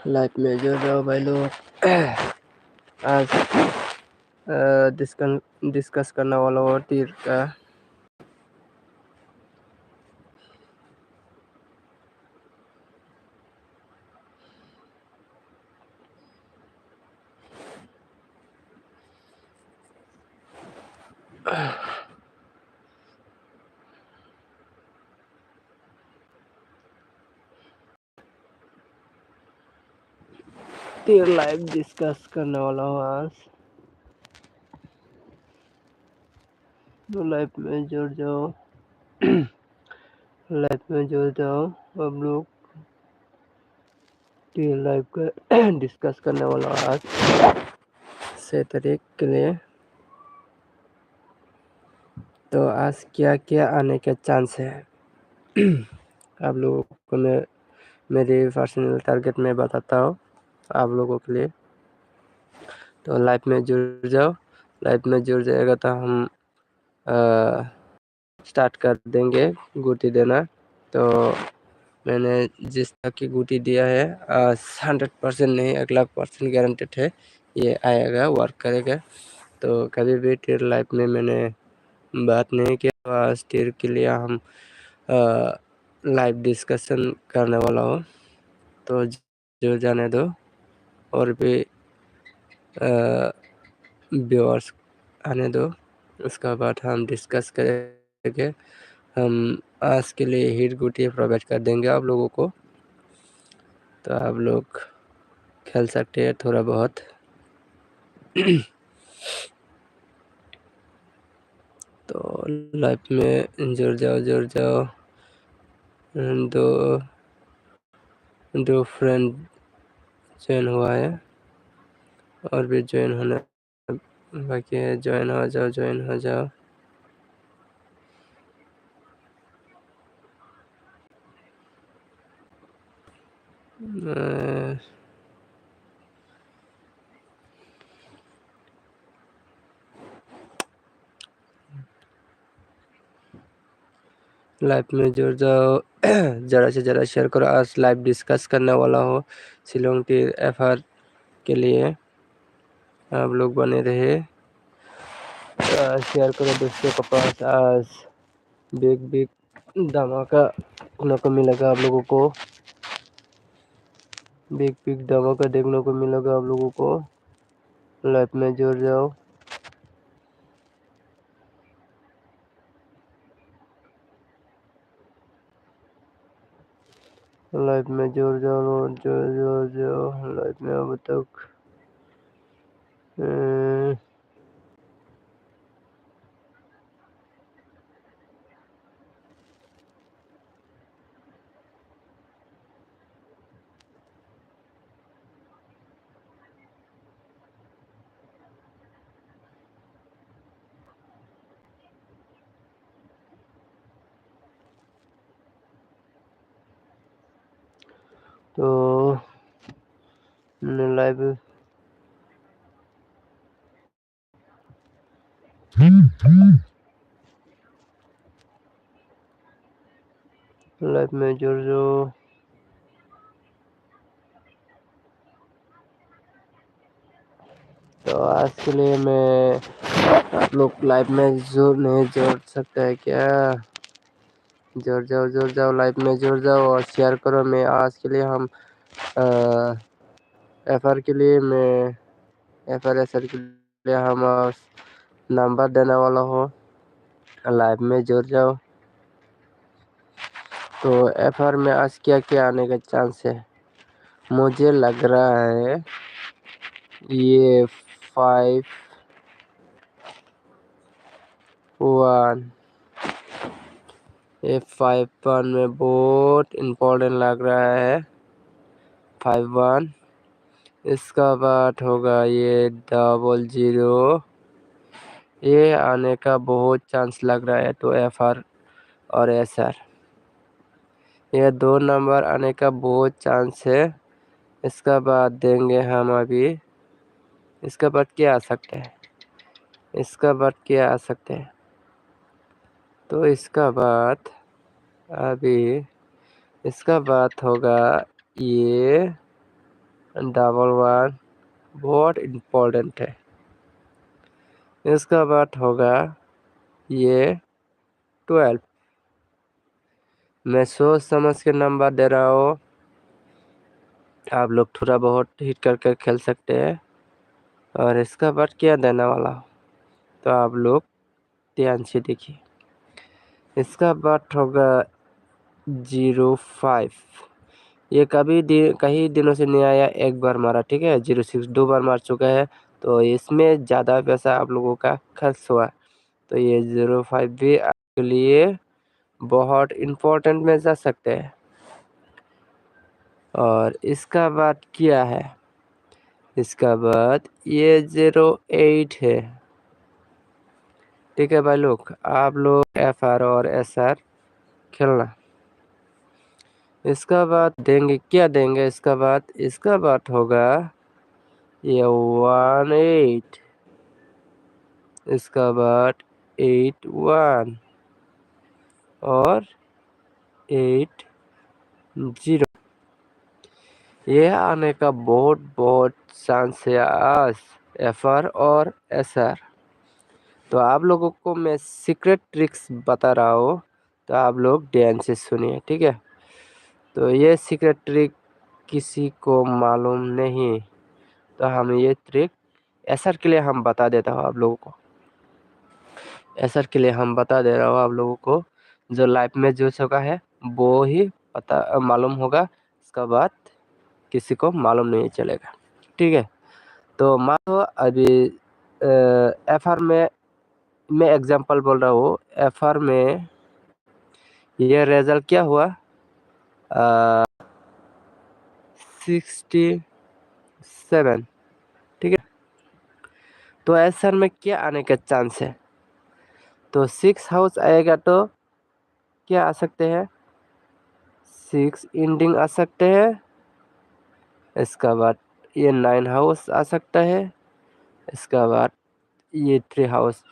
Life में जो जो भाई लोग आज डिस्कस करने वाला हो तीर का। तीर लाइफ डिस्कस करने वाला हो आज। तो लाइफ में जुड़ जाओ। लाइफ में जुड़ जाओ। अब लोग तीर लाइफ का डिस्कस करने वाला हो आज से तारीख के लिए। तो आज क्या क्या आने के चांस है आप लोगों को मैं मेरी पर्सनल टारगेट में बताता हूँ आप लोगों के लिए। तो लाइफ में जुड़ जाओ। लाइफ में जुड़ जाएगा तो हम स्टार्ट कर देंगे गुटी देना। तो मैंने जिस तरह की गुटी दिया है 100% नहीं 1,00,000% गारंटेड है ये आएगा वर्क करेगा। तो कभी भी टीर लाइफ में मैंने बात नहीं किया। आज टीर के लिए हम लाइव डिस्कशन करने वाला हो। तो जो जाने दो और भी व्यूअर्स आने दो। उसका बाद हम डिस्कस करेंगे। हम आज के लिए हीट गुटी प्रोवाइड कर देंगे आप लोगों को। तो आप लोग खेल सकते हैं थोड़ा बहुत। तो लाइफ में जुड़ जाओ। दो दो फ्रेंड ज्वाइन हुआ है और भी ज्वाइन होना बाकी है। ज्वाइन हो जाओ। लाइव में जुड़ जाओ। ज़रा से ज़रा शेयर करो। आज लाइव डिस्कस करने वाला हो शिलोंग टीर एफआर के लिए। आप लोग बने रहे। शेयर करो दोस्तों के पास। आज बिग धमाका देखने को मिलेगा आप लोगों को। बिग धमाका देखने को मिलेगा आप लोगों को। लाइव में जुड़ जाओ। लाइव में जुड़ जाओ। लाइव में अब तक तो लाइव लाइव में जुड़ जाओ। तो आज के लिए मैं आप लोग लाइव में नहीं जोड़ सकते है क्या। जुड़ जाओ लाइव में जुड़ जाओ और शेयर करो। मैं आज के लिए हम एफआर के लिए मैं एफआर एसआर के लिए हम नंबर देने वाला हो। लाइव में जुड़ जाओ। तो एफआर में आज क्या क्या आने का चांस है। मुझे लग रहा है ये 5-1 ये 5-1 में बहुत इम्पोर्टेंट लग रहा है। 5-1 इसका बाद होगा ये 00 ये आने का बहुत चांस लग रहा है। तो एफआर और एसआर ये 2 नंबर आने का बहुत चांस है। इसका बाद देंगे हम अभी। इसका बाद क्या आ सकता है। इसका बाद क्या आ सकता है। तो इसका बाद अभी इसका बाद होगा ये 11 बहुत इम्पोर्टेंट है। इसका बाद होगा ये 12। मैं सोच समझ के नंबर दे रहा हूँ, आप लोग थोड़ा बहुत हिट करके खेल सकते हैं। और इसका बाद क्या देने वाला हो तो आप लोग ध्यान से देखिए। इसका बाद होगा 05। ये कई दिनों से नहीं आया, एक बार मारा, ठीक है। 06 2 बार मार चुका है, तो इसमें ज़्यादा पैसा आप लोगों का खर्च हुआ। तो ये 05 भी आपके लिए बहुत इम्पोर्टेंट में जा सकते हैं। और इसका बाद क्या है, इसका बाद ये 08 है, ठीक है भाई लोग। आप लोग FR और SR खेलना। इसका बाद देंगे क्या देंगे, इसका बाद होगा ये 18। इसका बाद 81 और 80। ये आने का बहुत चांस है आज, FR और SR। तो आप लोगों को मैं सीक्रेट ट्रिक्स बता रहा हूँ, तो आप लोग ध्यान से सुनिए, ठीक है। तो ये सीक्रेट ट्रिक किसी को मालूम नहीं, तो हम ये ट्रिक SR के लिए हम बता देता हूँ आप लोगों को। SR के लिए हम बता दे रहा हूँ आप लोगों को, जो लाइफ में जो चुका है वो ही पता मालूम होगा, इसका बाद किसी को मालूम नहीं चलेगा, ठीक है। तो मान लो अभी FR में मैं एग्जांपल बोल रहा हूँ, FR में ये रिजल्ट क्या हुआ 67, ठीक है। तो SR में क्या आने का चांस है, तो 6 हाउस आएगा तो क्या आ सकते हैं, 6 एंडिंग आ सकते हैं। इसका बाद ये 9 हाउस आ सकता है। इसका बाद ये 3 हाउस,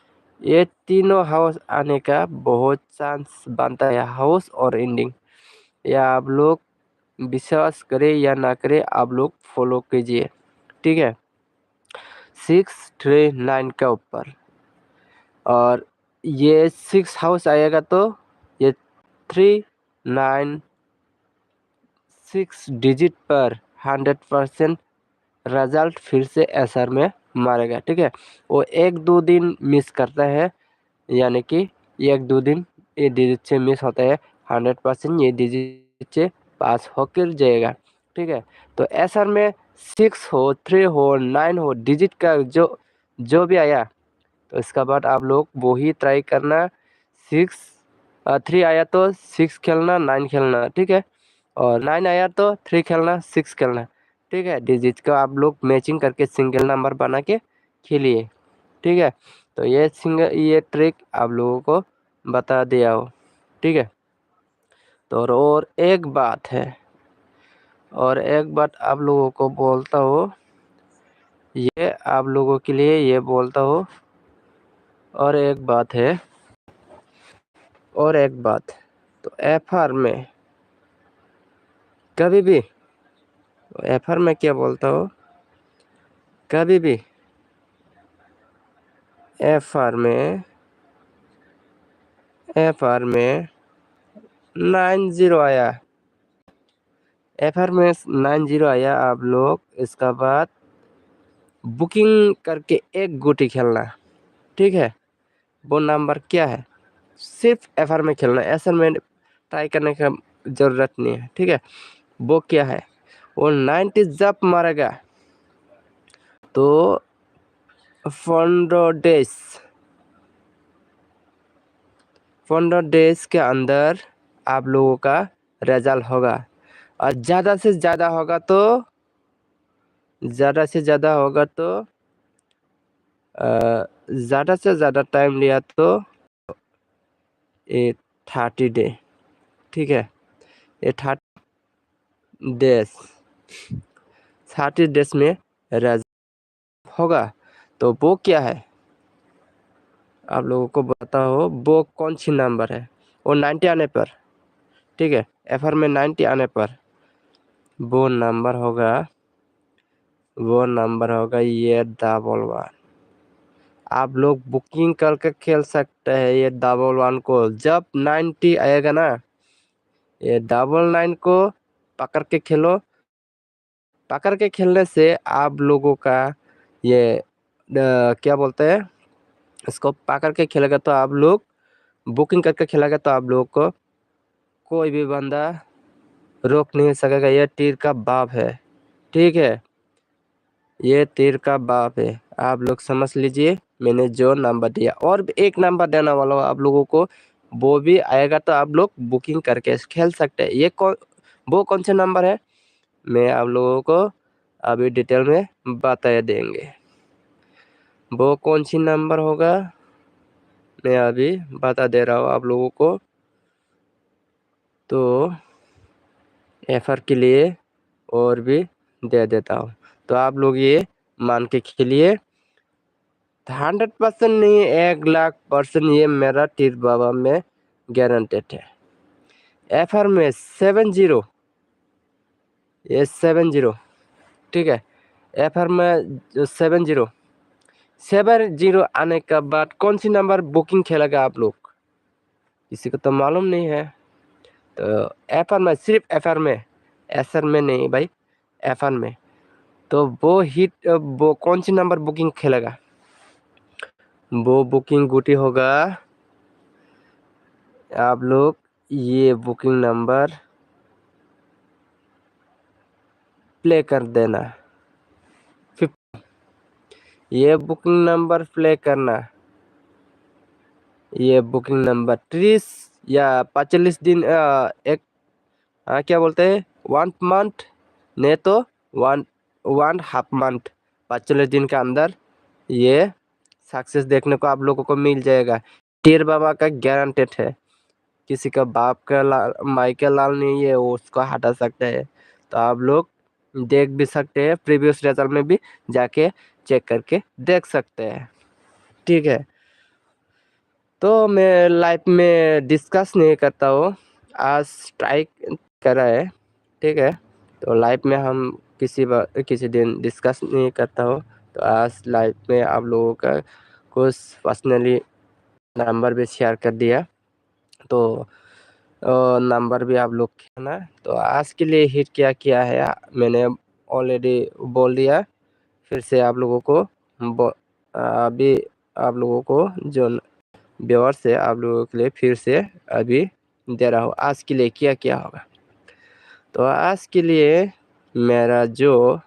ये तीनों हाउस आने का बहुत चांस बनता है, हाउस और एंडिंग। या आप लोग विश्वास करें या ना करें, आप लोग फॉलो कीजिए, ठीक है। 6 3 9 के ऊपर, और ये 6 हाउस आएगा तो ये 3 9 6 डिजिट पर 100% रिजल्ट फिर से SR में मारेगा, ठीक है। वो 1-2 दिन मिस करता है, यानी कि 1-2 दिन ये डिजिट से मिस होता है, 100% ये डिजिट से पास होकर जाएगा, ठीक है। तो SR में 6 हो 3 हो 9 हो डिजिट का जो भी आया, तो इसका बाद आप लोग वो ही ट्राई करना। 3 आया तो 6 खेलना, 9 खेलना, ठीक है। और 9 आया तो 3 खेलना, 6 खेलना, ठीक है। डिजिट का आप लोग मैचिंग करके सिंगल नंबर बना के खेलिए, ठीक है। तो ये ट्रिक आप लोगों को बता दिया हो, ठीक है। तो और एक बात है, और एक बात आप लोगों को बोलता हूँ, ये आप लोगों के लिए ये बोलता हूँ। और एक बात है, और एक बात, तो FR में कभी भी, FR में क्या बोलता हूँ, कभी भी FR में 90 आया, FR में 90 आया, आप लोग इसका बाद बुकिंग करके एक गोटी खेलना, ठीक है। वो नंबर क्या है, सिर्फ FR में खेलना, SR में ट्राई करने का ज़रूरत नहीं है, ठीक है। वो क्या है, वो 90 जब मारेगा तो 15 डेज के अंदर आप लोगों का रिजल्ट होगा। और ज़्यादा से ज़्यादा होगा तो ज़्यादा से ज़्यादा होगा तो ज़्यादा से ज़्यादा टाइम लिया तो ये 30 डे, ठीक है। ये 30 डेज में रिजल्ट होगा। तो वो क्या है, आप लोगों को बताओ वो कौन सी नंबर है। वो 90 आने पर, ठीक है, FR में 90 आने पर वो नंबर होगा वो नंबर होगा ये 11। आप लोग बुकिंग करके खेल सकते हैं ये 11 को। जब 90 आएगा ना, ये 99 को पकड़ के खेलो। पकड़ के खेलने से आप लोगों का ये क्या बोलते हैं, इसको पकड़ के खेलेगा तो आप लोग बुकिंग करके खेलेगा तो आप लोगों को कोई भी बंदा रोक नहीं सकेगा। ये तीर का बाप है, ठीक है, ये तीर का बाप है। आप लोग समझ लीजिए मैंने जो नंबर दिया। और भी एक नंबर देने वाला हूँ आप लोगों को, वो भी आएगा तो आप लोग बुकिंग करके खेल सकते हैं। वो कौन से नंबर है मैं आप लोगों को अभी डिटेल में बता देंगे। वो कौन सी नंबर होगा मैं अभी बता दे रहा हूँ आप लोगों को। तो एफर के लिए और भी दे देता हूँ, तो आप लोग ये मान के खेलिए। 100% नहीं, 1,00,000% ये मेरा तीर बाबा में गारंटेड है। एफर में 70, ये 70, ठीक है। एफर में 70 आने के बाद कौन सी नंबर बुकिंग खेलेगा आप लोग, किसी को तो मालूम नहीं है। तो एफर में, सिर्फ एफर में, एसर में नहीं भाई, एफर में। तो वो कौन सी नंबर बुकिंग खेलेगा, वो बुकिंग गुटी होगा। आप लोग ये बुकिंग नंबर प्ले कर देना। ये बुकिंग नंबर प्ले करना। ये बुकिंग नंबर 30 या 45 दिन, एक क्या बोलते हैं, 1 मंथ, नहीं तो 1.5 मंथ, 45 दिन के अंदर ये सक्सेस देखने को आप लोगों को मिल जाएगा। टेर बाबा का गारंटेड है। किसी का बाप का लाल, माई का लाल नहीं है, वो उसको हटा सकते हैं। तो आप लोग देख भी सकते हैं, प्रीवियस रिजल्ट में भी जाके चेक करके देख सकते हैं, ठीक है। तो मैं लाइफ में डिस्कस नहीं करता हूँ, आज स्ट्राइक करा है, ठीक है। तो लाइफ में हम किसी दिन डिस्कस नहीं करता हूँ। तो आज लाइफ में आप लोगों का कुछ पर्सनली नंबर भी शेयर कर दिया, तो नंबर भी आप लोग खेलना। तो आज के लिए हिट क्या किया है मैंने ऑलरेडी बोल दिया। फिर से आप लोगों को अभी आप लोगों को जो व्यूअर्स है आप लोगों के लिए फिर से अभी दे रहा हूँ। आज के लिए क्या क्या होगा, तो आज के लिए मेरा जो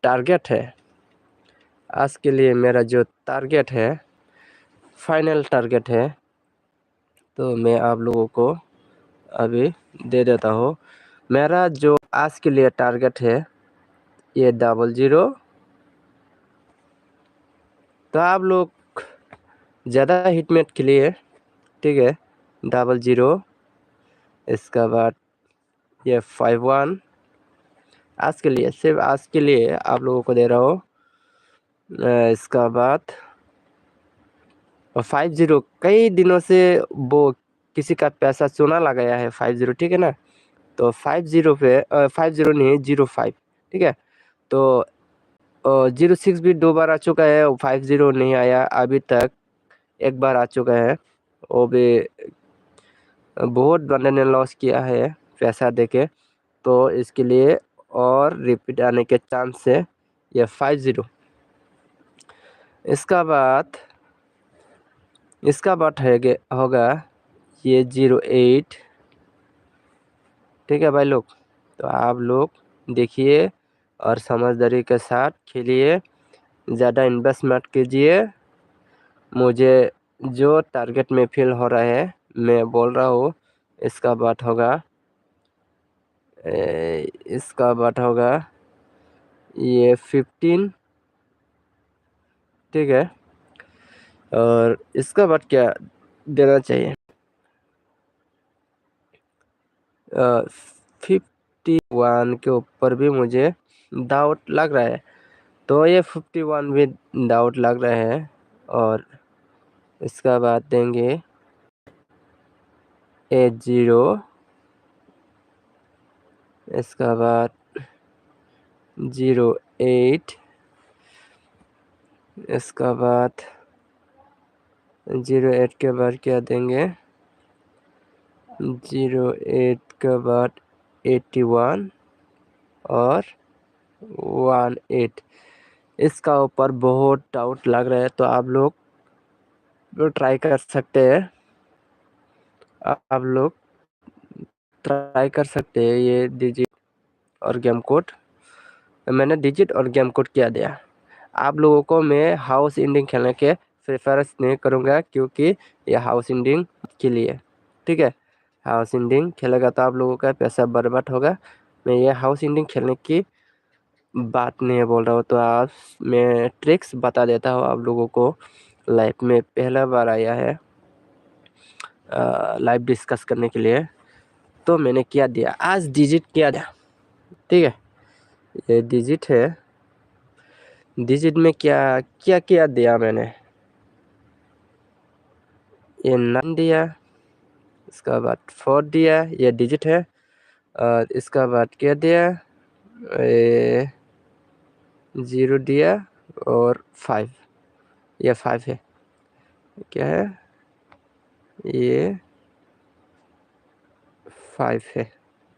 टारगेट है, आज के लिए मेरा जो टारगेट है, फाइनल टारगेट है, तो मैं आप लोगों को अभी दे देता हूँ। मेरा जो आज के लिए टारगेट है ये 00। तो आप लोग ज़्यादा हिटमेट के लिए, ठीक है, 00, इसका बाद ये 51। आज के लिए, सिर्फ आज के लिए आप लोगों को दे रहा हूँ। इसका बाद 50, कई दिनों से वो किसी का पैसा चुना लगाया है 50, ठीक है ना। तो 50 पे 50 नहीं, 05, ठीक है। तो 06 भी 2 बार आ चुका है, 50 नहीं आया अभी तक, एक बार आ चुका है। वो भी बहुत बंदे ने लॉस किया है पैसा देके। तो इसके लिए और रिपीट आने के चांस है ये 50। इसका बाद होगा ये 08, ठीक है भाई लोग। तो आप लोग देखिए और समझदारी के साथ खेलिए, ज़्यादा इन्वेस्ट मत कीजिए। मुझे जो टारगेट में फील हो रहा है मैं बोल रहा हूँ। इसका बाद होगा ये 15, ठीक है। और इसका बाद क्या देना चाहिए, 51 के ऊपर भी मुझे डाउट लग रहा है। तो ये 51 भी डाउट लग रहा है। और इसका बाद देंगे 80, इसका बाद 08, इसका बाद 08 के बाद क्या देंगे, 08 के बाद 81 और 18। इसका ऊपर बहुत डाउट लग रहा है तो आप लोग ट्राई कर सकते हैं, आप लोग ट्राई कर सकते हैं ये डिजिट और गेम कोड। मैंने डिजिट और गेम कोड क्या दिया। आप लोगों को मैं हाउस एंडिंग खेलने के प्रेफरेंस नहीं करूँगा क्योंकि ये हाउस एंडिंग के लिए, ठीक है। हाउस एंडिंग खेलेगा तो आप लोगों का पैसा बर्बाद होगा। मैं ये हाउस एंडिंग खेलने की बात नहीं बोल रहा हूँ। तो आप, मैं ट्रिक्स बता देता हूँ आप लोगों को। लाइफ में पहला बार आया है लाइव डिस्कस करने के लिए, तो मैंने क्या दिया, आज डिजिट क्या दिया, ठीक है। ये डिजिट है, डिजिट में क्या क्या क्या दिया मैंने, ये 9 दिया, इसका बाद 4 दिया, ये डिजिट है। और इसका बाद क्या दिया, ये 0 दिया और 5, ये 5 है, क्या है, ये 5 है,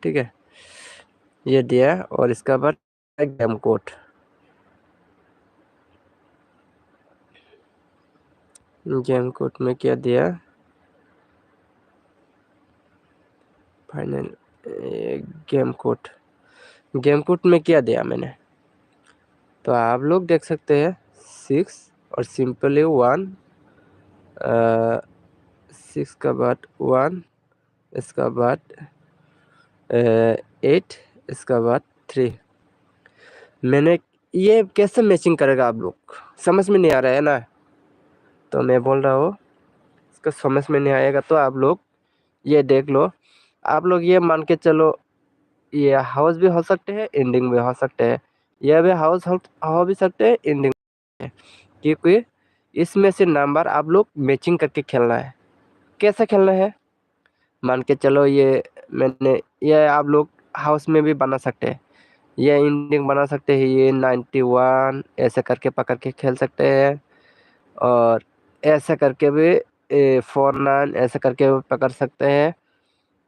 ठीक है। ये दिया और इसका बाद गेम कोड, गेम कोड में क्या दिया, final game code, game code में क्या दिया मैंने, तो आप लोग देख सकते हैं 6 और सिंपली 1, 6 का बाद 1, इसका बाद 8, इसका बाद 3। मैंने ये कैसे मैचिंग करेगा आप लोग, समझ में नहीं आ रहा है ना। तो मैं बोल रहा हूँ इसका समझ में नहीं आएगा तो आप लोग ये देख लो। आप लोग ये मान के चलो, ये हाउस भी हो सकते हैं, एंडिंग भी हो सकते हैं, ये भी हाउस हो भी सकते हैं, एंडिंग, क्योंकि इसमें से नंबर आप लोग मैचिंग करके खेलना है। कैसे खेलना है, मान के चलो ये मैंने, ये आप लोग हाउस में भी बना सकते हैं, ये एंडिंग बना सकते हैं, ये 91 ऐसे करके पकड़ के खेल सकते हैं, और ऐसे करके भी 49 ऐसे करके भी पकड़ सकते हैं,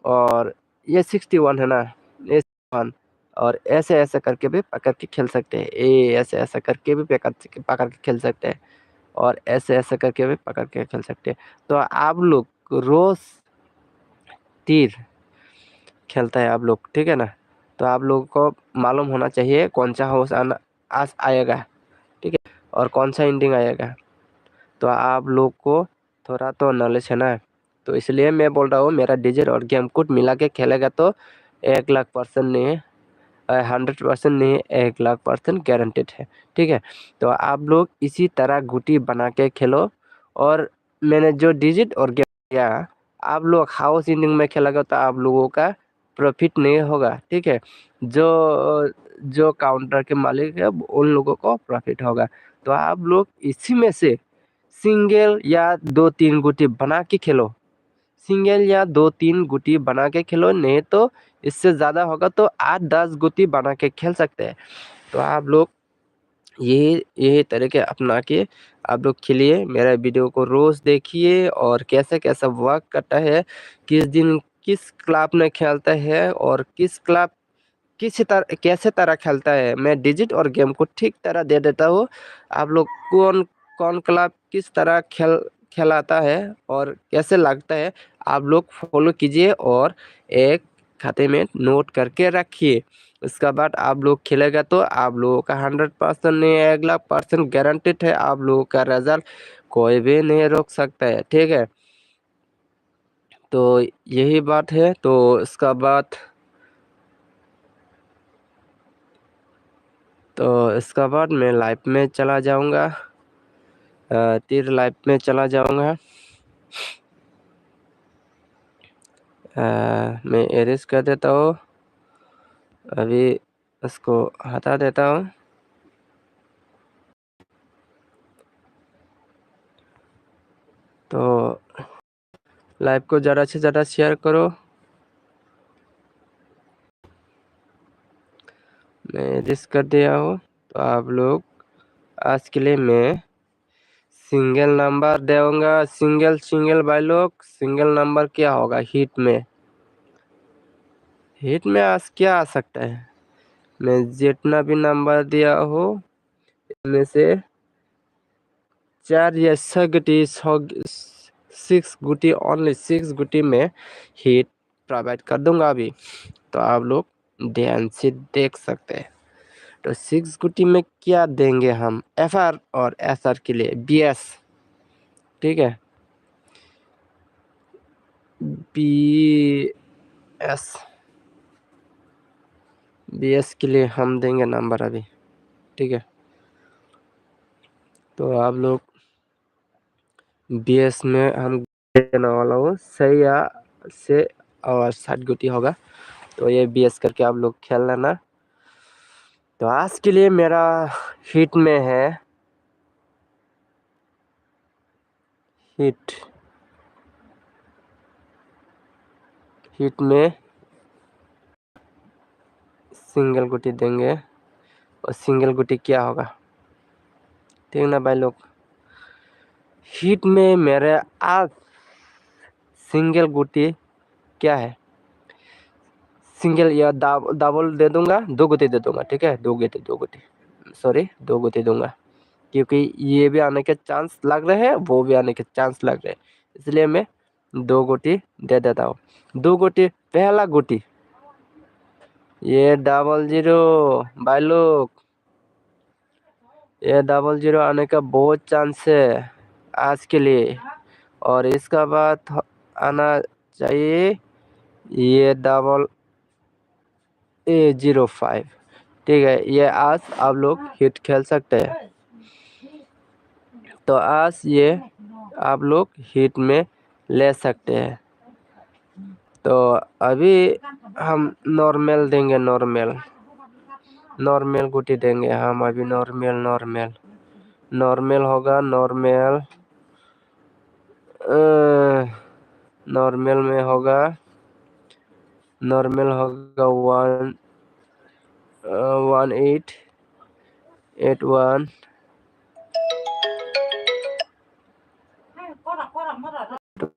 और ये 61 है ना, ये 1, और ऐसे ऐसे करके भी पकड़ के खेल सकते हैं, ये ऐसे ऐसे करके भी पकड़ के खेल सकते हैं, और ऐसे ऐसे करके भी पकड़ के खेल सकते हैं। तो आप लोग रोज तीर खेलता है आप लोग, ठीक है ना। तो आप लोगों को मालूम होना चाहिए कौन सा हाउस आना आज आएगा, ठीक है, और कौन सा एंडिंग आएगा। तो आप लोग को थोड़ा तो नॉलेज है ना, तो इसलिए मैं बोल रहा हूँ मेरा डिजिट और गेम कोड मिला के खेलेगा तो 1,00,000% नहीं, 100% नहीं, 1,00,000% गारंटेड है, ठीक है। तो आप लोग इसी तरह गुटी बना के खेलो। और मैंने जो डिजिट और गेम किया, आप लोग हाउस एंडिंग में खेलेगा तो आप लोगों का प्रॉफिट नहीं होगा, ठीक है। जो जो काउंटर के मालिक है उन लोगों को प्रॉफिट होगा। तो आप लोग इसी में से सिंगल या 2-3 गुटी बना के खेलो, सिंगल या 2-3 गुटी बना के खेलो, नहीं तो इससे ज़्यादा होगा तो 8-10 गुटी बना के खेल सकते हैं। तो आप लोग यही तरीके अपना के आप लोग खेलिए, मेरा वीडियो को रोज़ देखिए और कैसे कैसा वर्क करता है, किस दिन किस क्लब में खेलता है और किस क्लब कैसे तरह खेलता है। मैं डिजिट और गेम को ठीक तरह दे देता हूँ, आप लोग कौन कौन क्लब किस तरह खेलाता है और कैसे लगता है, आप लोग फॉलो कीजिए और एक खाते में नोट करके रखिए। उसका बाद आप लोग खेलेगा तो आप लोगों का 100% नहीं, 1,00,000% गारंटेड है, आप लोगों का रिजल्ट कोई भी नहीं रोक सकता है, ठीक है। तो यही बात है। तो इसका बाद मैं लाइव में चला जाऊंगा, तीर लाइव में चला जाऊंगा। मैं एरेज कर देता हूँ, अभी इसको हटा देता हूँ। तो लाइव को ज़्यादा से ज़्यादा शेयर करो। रिस्क कर दिया हो तो आप लोग आज के लिए मैं सिंगल नंबर दूंगा। सिंगल भाई लोग, सिंगल नंबर क्या होगा हिट में? हिट में आज क्या आ सकता है? मैं जितना भी नंबर दिया हो इनमें से 4 या 6 गुटी, 6 गुटी, ओनली 6 गुटी में हिट प्रोवाइड कर दूंगा अभी। तो आप लोग ध्यान से देख सकते हैं। तो 6 गुटी में क्या देंगे हम? FR और SR के लिए BS, ठीक है, BS, BS के लिए हम देंगे नंबर अभी, ठीक है। तो आप लोग BS में हम देने वाला हूँ सही या से और 60 गुटी होगा। तो ये BS करके आप लोग खेल लेना। तो आज के लिए मेरा हिट में है हिट में सिंगल गुटी देंगे। और सिंगल गुटी क्या होगा, ठीक ना भाई लोग? हिट में मेरे आज सिंगल गुटी क्या है? सिंगल या डबल दे दूंगा, 2 गुटी दे दूंगा, ठीक है, 2 गुटी सॉरी 2 गुटी दूंगा, क्योंकि ये भी आने के चांस लग रहे हैं, वो भी आने के चांस लग रहे हैं, इसलिए मैं 2 गुटी दे देता हूँ। 2 गुटी, पहला गुटी ये 00 भाई लोग, ये 00 आने का बहुत चांस है आज के लिए। और इसका बाद आना चाहिए ये 0805, ठीक है। ये आज आप लोग हिट खेल सकते हैं। तो आज ये आप लोग हिट में ले सकते हैं। तो अभी हम नॉर्मल देंगे, नॉर्मल गुटी देंगे हम अभी। नॉर्मल होगा, नॉर्मल में होगा, नॉर्मल होगा 1881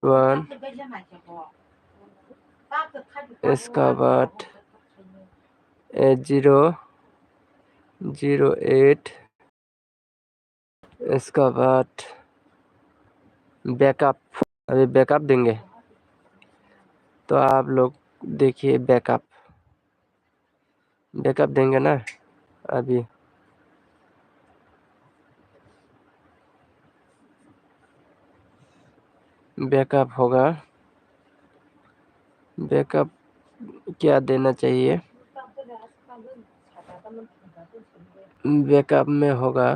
1। इसका बाद 8008। इसका बाद बैकअप, अभी बैकअप देंगे। तो आप लोग देखिए बैकअप देंगे ना अभी। बैकअप होगा, बैकअप क्या देना चाहिए? बैकअप में होगा,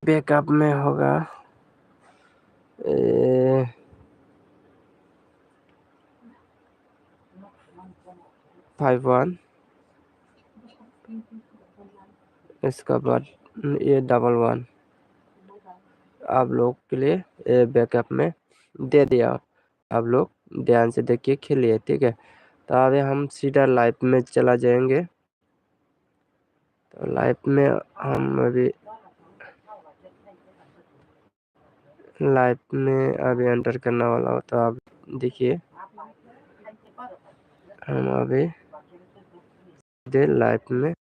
बैकअप में होगा 51। इसका बाद ये 11 आप लोग के लिए बैकअप में दे दिया। आप लोग ध्यान से देखिए, खेलिए, ठीक है। तो अभी हम सीधा लाइव में चला जाएंगे। तो लाइव में हम अभी एंटर करने वाला हो। तो आप देखिए हम अभी लाइव में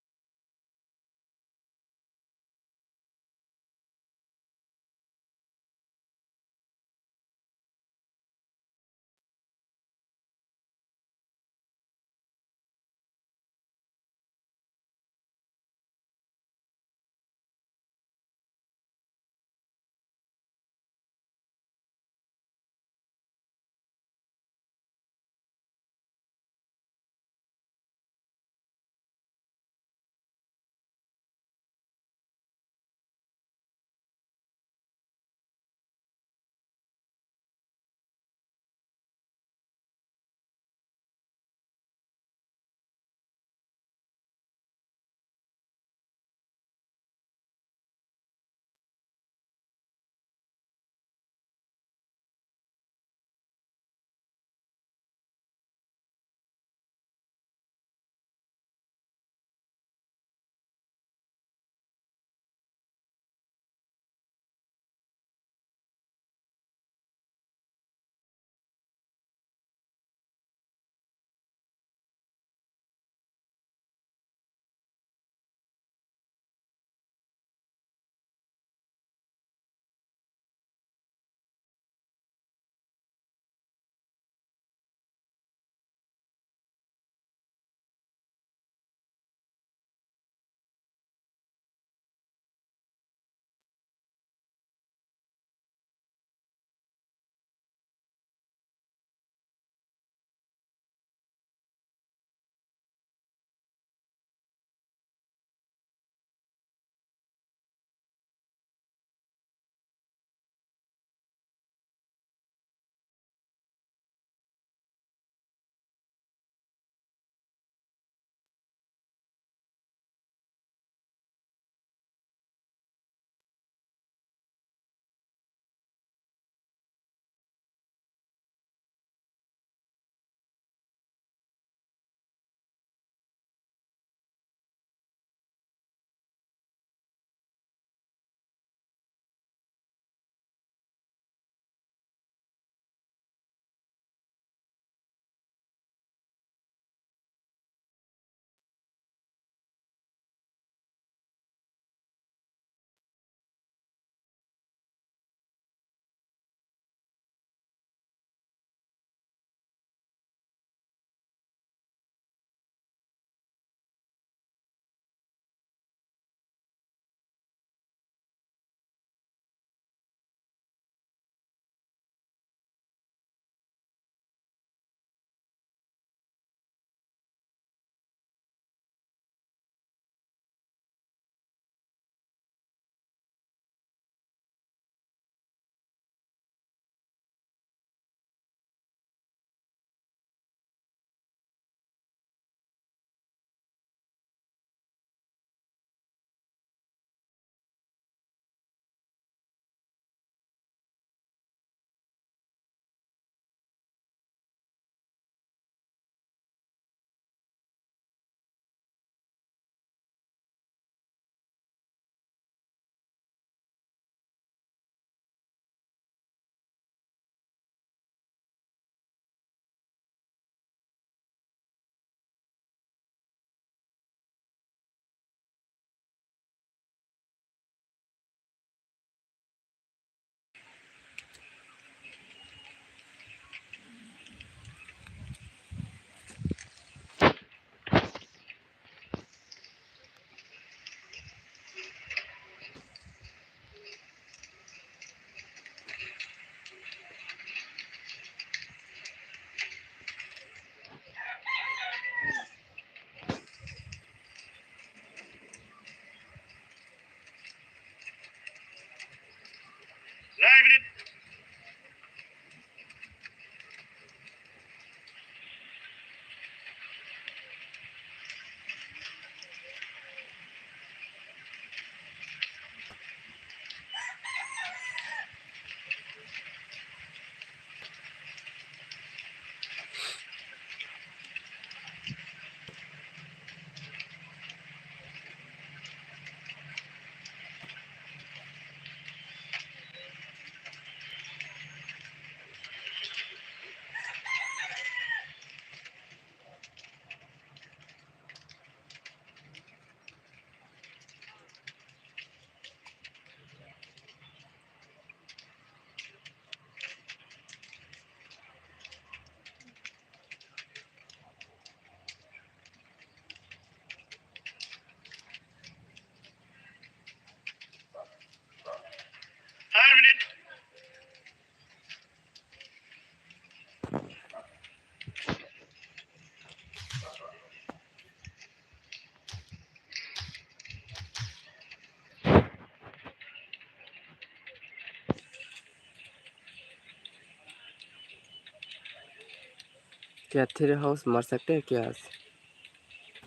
क्या 3 हाउस मार सकते हैं क्या आज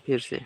फिर से?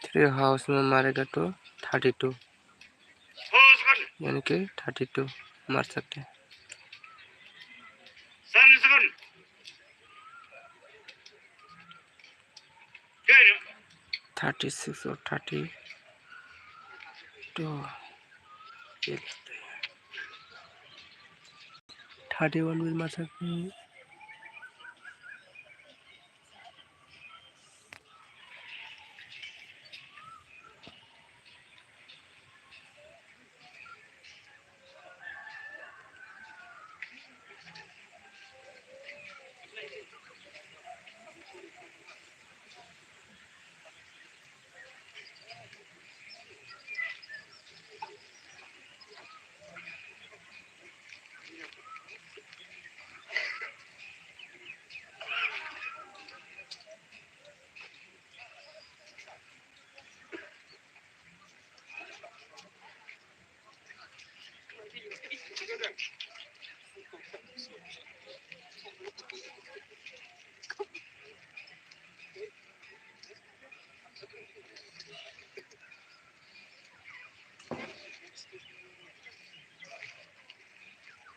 थ्री हाउस में मारेगा तो 32 यानी कि 32 मार सकते हैं। 36 और 32 31 भी मार सकते हैं।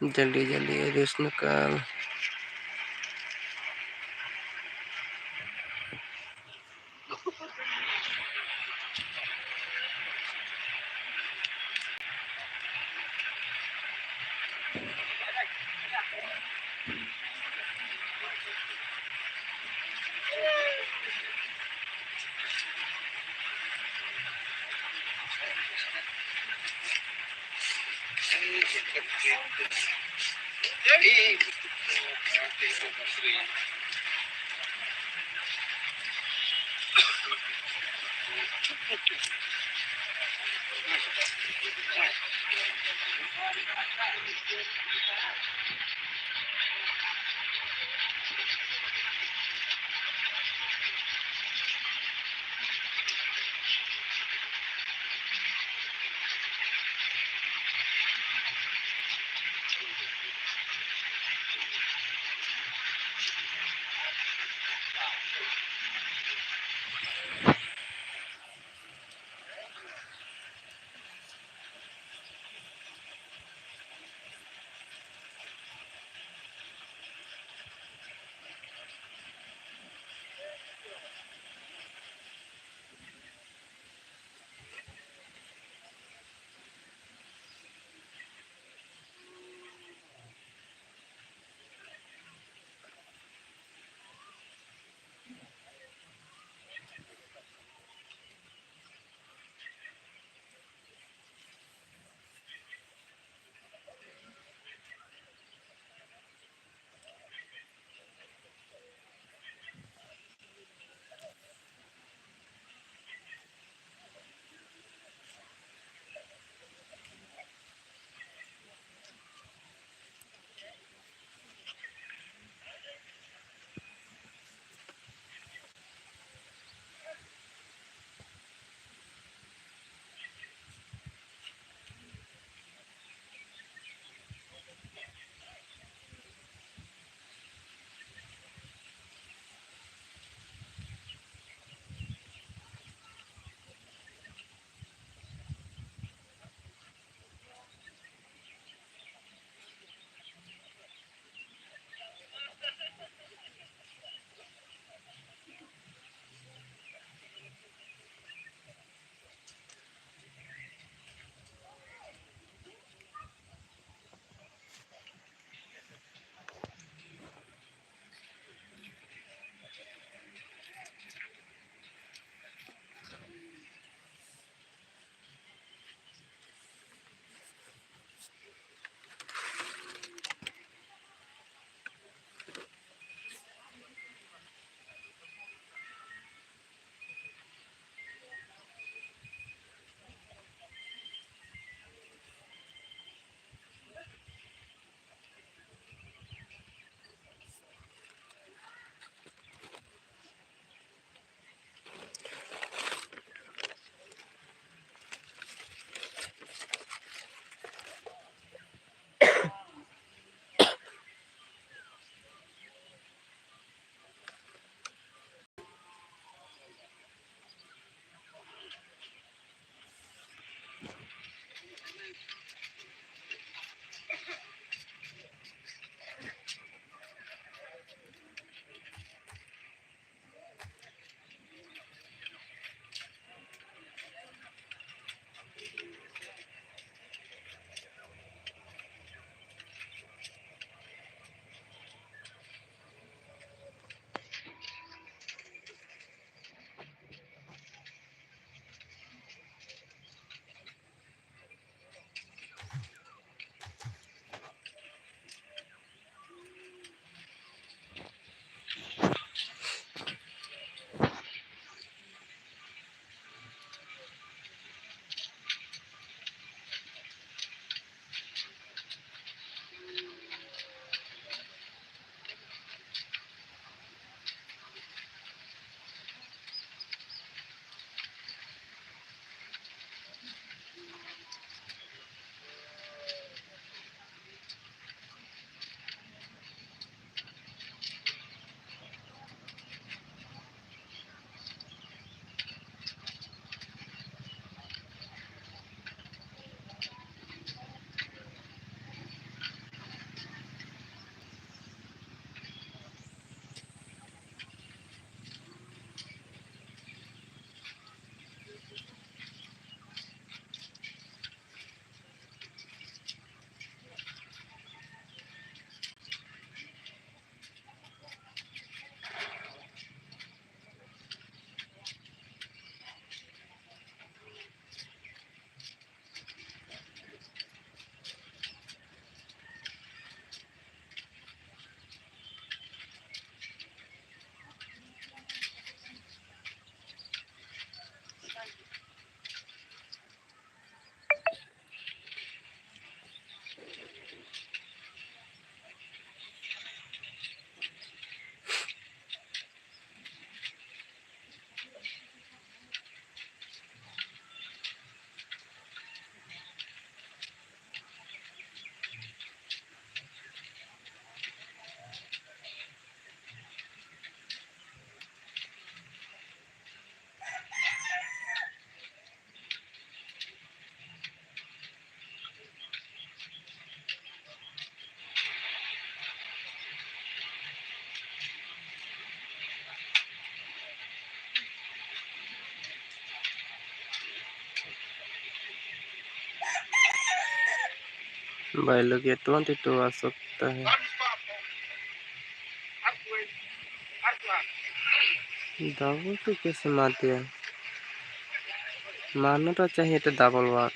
जल्दी जल्दी रेस निकाल। भाई लोग ये 22 आ सकता है। डबल तो कैसे मार दिया? मारना तो चाहिए था डबल 1।